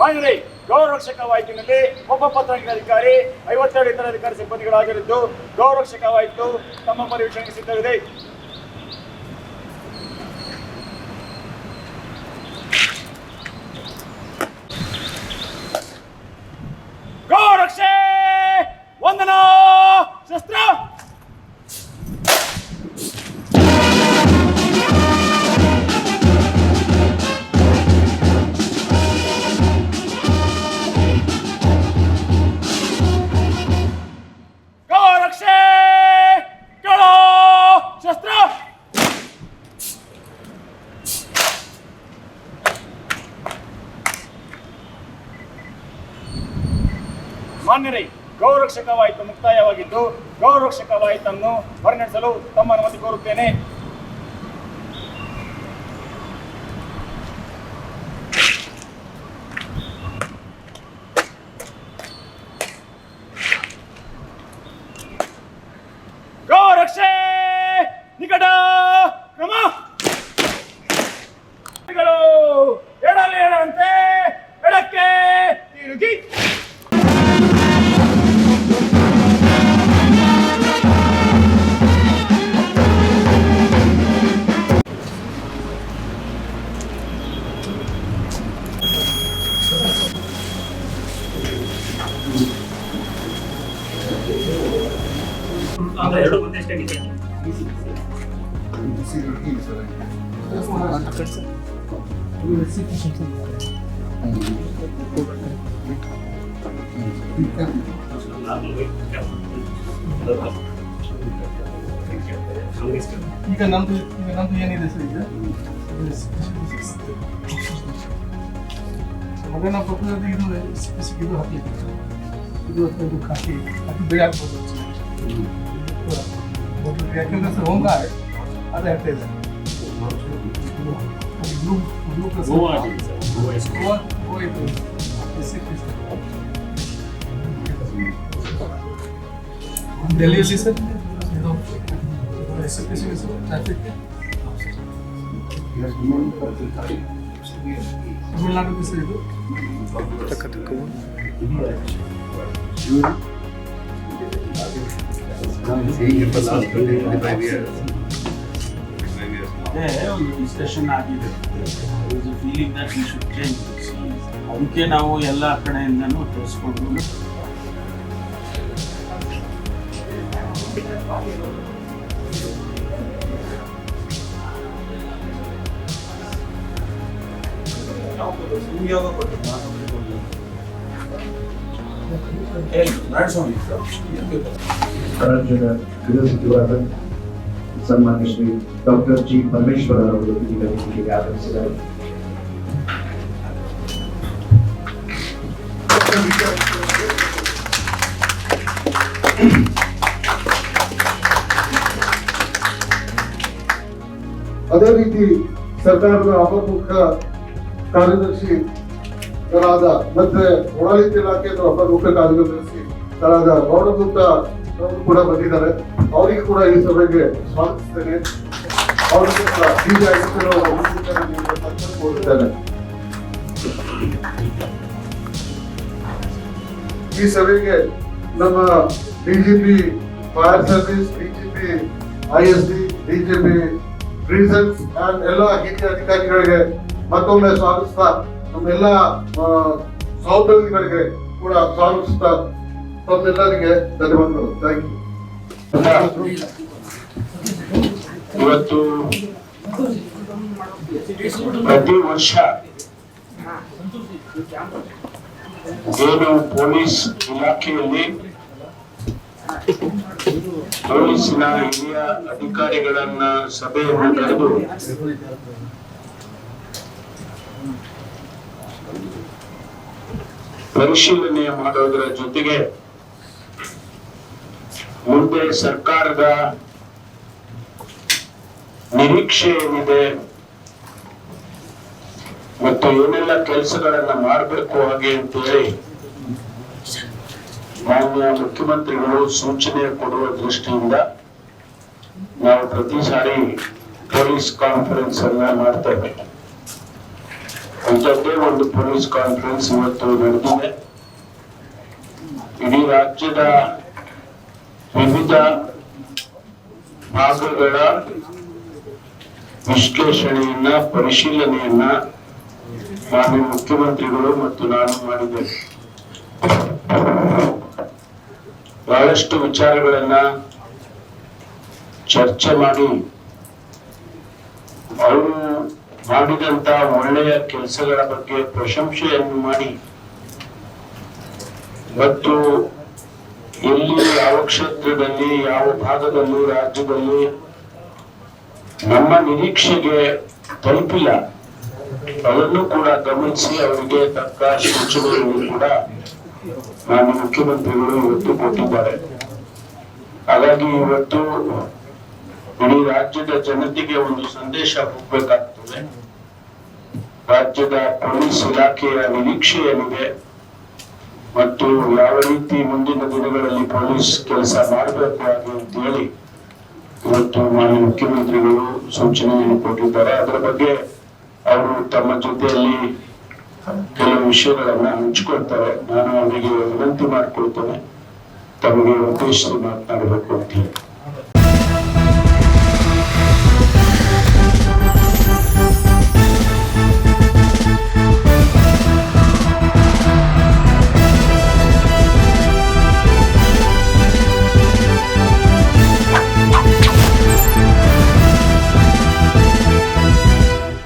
ಮಾನ್ಯರೇ, ಗೌರಕ್ಷಕ ವಾಹಿನಿಯಲ್ಲಿ ಒಬ್ಬ ಪತ್ರಿಕಾಧಿಕಾರಿ 52 ಇತರ ಅಧಿಕಾರಿ ಸಿಬ್ಬಂದಿಗಳು ಹಾಜರಿದ್ದು ಗೌರಕ್ಷಕ ವಾಹಿನಿ ತಮ್ಮ ಪರಿವೀಕ್ಷಣೆಗೆ ಸಿದ್ಧವಿದೆ. ಗೌರಕ್ಷೆ ವಂದನಾ ಶಸ್ತ್ರ. ಮಾನ್ಯರೇ, ಗೌರಕ್ಷಕ ವಾಹಿನಿ ಮುಕ್ತಾಯವಾಗಿದ್ದು ಗೌರಕ್ಷಕ ವಾಹಿನಿಯನ್ನು ಹೊರನಡೆಸಲು ತಮ್ಮ ಅನುಮತಿ ಕೋರುತ್ತೇನೆ. ಗೌರಕ್ಷೆ ನಿಕಟ ಕ್ರಮ. ಎಡಲೇರಂತೆ ಎಡಕ್ಕೆ ತಿರುಗಿ. ಈಗ ನಮ್ದು ಏನಿದೆ ಸರ್, ಈಗ ಮಗನ ಪಕ್ಕದಲ್ಲಿ ಇದು ಹಾಕಲಿಕ್ಕೆ ಇದು ಹಾಕಿ ಬೆಳೆ ಹಾಕ್ಬೋದು. ಯಾಕಂದ್ರೆ ಸರ್ ಹೋಮ್ ಗಾರ್ಡ್ ಅದು ಹೇಳ್ತಾ ಇದೆ ಡೆಲ್ಲಿಯಲ್ಲಿ ಸರ್ ಇದು ಟ್ರಾಫಿಕ್ ತಮಿಳ್ನಾಡು ಸರ್ ಇದು ಡಿಸ್ಕಷನ್ ಆಗಿದೆ. Feeling that we should change. ಅದಕ್ಕೆ ನಾವು ಎಲ್ಲ ಕಡೆಯಿಂದನೂ ತೋರಿಸ್ಕೊಂಡು ರಾಜ್ಯದ ಗೃಹ ಸಚಿವರಾದ ಸನ್ಮಾನ್ಯ ಶ್ರೀ ಡಾಕ್ಟರ್ ಜಿ ಪರಮೇಶ್ವರ್ ಅವರು ಈ ವೇದಿಕೆಗೆ ಆಗಮಿಸಿದ್ದಾರೆ. ಅದೇ ರೀತಿ ಸರ್ಕಾರದ ಅಪರ ಮುಖ್ಯ ಕಾರ್ಯದರ್ಶಿಗಳಾದ ಮತ್ತೆ ಆಡಳಿತ ಇಲಾಖೆಯ ಅಪರ ಮುಖ್ಯ ಕಾರ್ಯದರ್ಶಿಗಳಾದ ಗೌರಗುಪ್ತ ಅವರು ಕೂಡ ಬಂದಿದ್ದಾರೆ. ಅವರಿಗೆ ಕೂಡ ಈ ಸಭೆಗೆ ಸ್ವಾಗತಿಸ್ತೇನೆ. ಅವರಿಗೆ ಕೋರುತ್ತೇನೆ. ಈ ಸಭೆಗೆ ನಮ್ಮ DGP fire service, DGP ISD, DGP reasons and ಎಲ್ಲ ಹಿರಿಯ ಅಧಿಕಾರಿಗಳಿಗೆ ಮತ್ತೊಮ್ಮೆ ಸ್ವಾಗತಿಸ್ತಾ ನಮ್ಮೆಲ್ಲ ಸಹೋದ್ಯೋಗಿಗಳಿಗೆ ಕೂಡ ಸ್ವಾಗತಿಸ್ತಾ ತಮ್ಮೆಲ್ಲರಿಗೆ ಧನ್ಯವಾದಗಳು. Thank you. ಇವತ್ತು ಪ್ರತಿ ವರ್ಷ ಏನು ಪೊಲೀಸ್ ಇಲಾಖೆಯಲ್ಲಿ ಪೊಲೀಸಿನ ಹಿರಿಯ ಅಧಿಕಾರಿಗಳನ್ನ ಸಭೆಯನ್ನು ಕರೆದು ಪರಿಶೀಲನೆ ಮಾಡೋದರ ಜೊತೆಗೆ ಮುಂದೆ ಸರ್ಕಾರದ ನಿರೀಕ್ಷೆ ಏನಿದೆ ಮತ್ತು ಏನೆಲ್ಲ ಕೆಲಸಗಳನ್ನ ಮಾಡಬೇಕು ಹಾಗೆ ಅಂತೇಳಿ ಮಾನ್ಯ ಮುಖ್ಯಮಂತ್ರಿಗಳು ಸೂಚನೆ ಕೊಡುವ ದೃಷ್ಟಿಯಿಂದ ನಾವು ಪ್ರತಿ ಸಾರಿ ಪೊಲೀಸ್ ಕಾನ್ಫರೆನ್ಸ್ ಅನ್ನ ಮಾಡ್ತೇವೆ. ಅಂಥದ್ದೇ ಒಂದು ಪೊಲೀಸ್ ಕಾನ್ಫರೆನ್ಸ್ ಇವತ್ತು ನಡೆದಿದೆ. ಇಡೀ ರಾಜ್ಯದ ವಿವಿಧ ಭಾಗಗಳ ವಿಶ್ಲೇಷಣೆಯನ್ನ ಪರಿಶೀಲನೆಯನ್ನ ಮಾನ್ಯ ಮುಖ್ಯಮಂತ್ರಿಗಳು ಮತ್ತು ನಾನು ಮಾಡಿದ್ದೇವೆ. ಬಹಳಷ್ಟು ವಿಚಾರಗಳನ್ನ ಚರ್ಚೆ ಮಾಡಿ ಅವರು ಮಾಡಿದಂತ ಒಳ್ಳೆಯ ಕೆಲಸಗಳ ಬಗ್ಗೆ ಪ್ರಶಂಸೆಯನ್ನು ಮಾಡಿ ಮತ್ತು ಎಲ್ಲಿ ಯಾವ ಕ್ಷೇತ್ರದಲ್ಲಿ ಯಾವ ಭಾಗದಲ್ಲಿ ರಾಜ್ಯದಲ್ಲಿ ನಮ್ಮ ನಿರೀಕ್ಷೆಗೆ ತಲುಪಿಲ್ಲ ಅದನ್ನು ಕೂಡ ಗಮನಿಸಿ ಅವರಿಗೆ ತಕ್ಕ ಸೂಚನೆಯನ್ನು ಕೂಡ ಮಾನ್ಯ ಮುಖ್ಯಮಂತ್ರಿಗಳು ಇವತ್ತು ಕೊಟ್ಟಿದ್ದಾರೆ. ಹಾಗಾಗಿ ಇವತ್ತು ಇಡೀ ರಾಜ್ಯದ ಜನತೆಗೆ ಒಂದು ಸಂದೇಶ ಹೋಗ್ಬೇಕಾಗ್ತದೆ. ರಾಜ್ಯದ ಪೊಲೀಸ್ ಇಲಾಖೆಯ ನಿರೀಕ್ಷೆ ಏನಿದೆ ಮತ್ತು ಯಾವ ರೀತಿ ಮುಂದಿನ ದಿನಗಳಲ್ಲಿ ಪೊಲೀಸ್ ಕೆಲಸ ಮಾಡಬೇಕು ಹಾಗೆ ಅಂತ ಹೇಳಿ ಇವತ್ತು ಮಾನ್ಯ ಮುಖ್ಯಮಂತ್ರಿಗಳು ಸೂಚನೆಯನ್ನು ಕೊಟ್ಟಿದ್ದಾರೆ. ಅದರ ಬಗ್ಗೆ ಅವರು ತಮ್ಮ ಜೊತೆಯಲ್ಲಿ ಕೆಲವು ವಿಷಯಗಳನ್ನ ಹಂಚಿಕೊಳ್ತಾರೆ. ನಾನು ಅವರಿಗೆ ವಿನಂತಿ ಮಾಡಿಕೊಳ್ತೇನೆ ತಮಗೆ ಉದ್ದೇಶಿಸಿ ಮಾತನಾಡಬೇಕು ಅಂತ ಹೇಳಿ.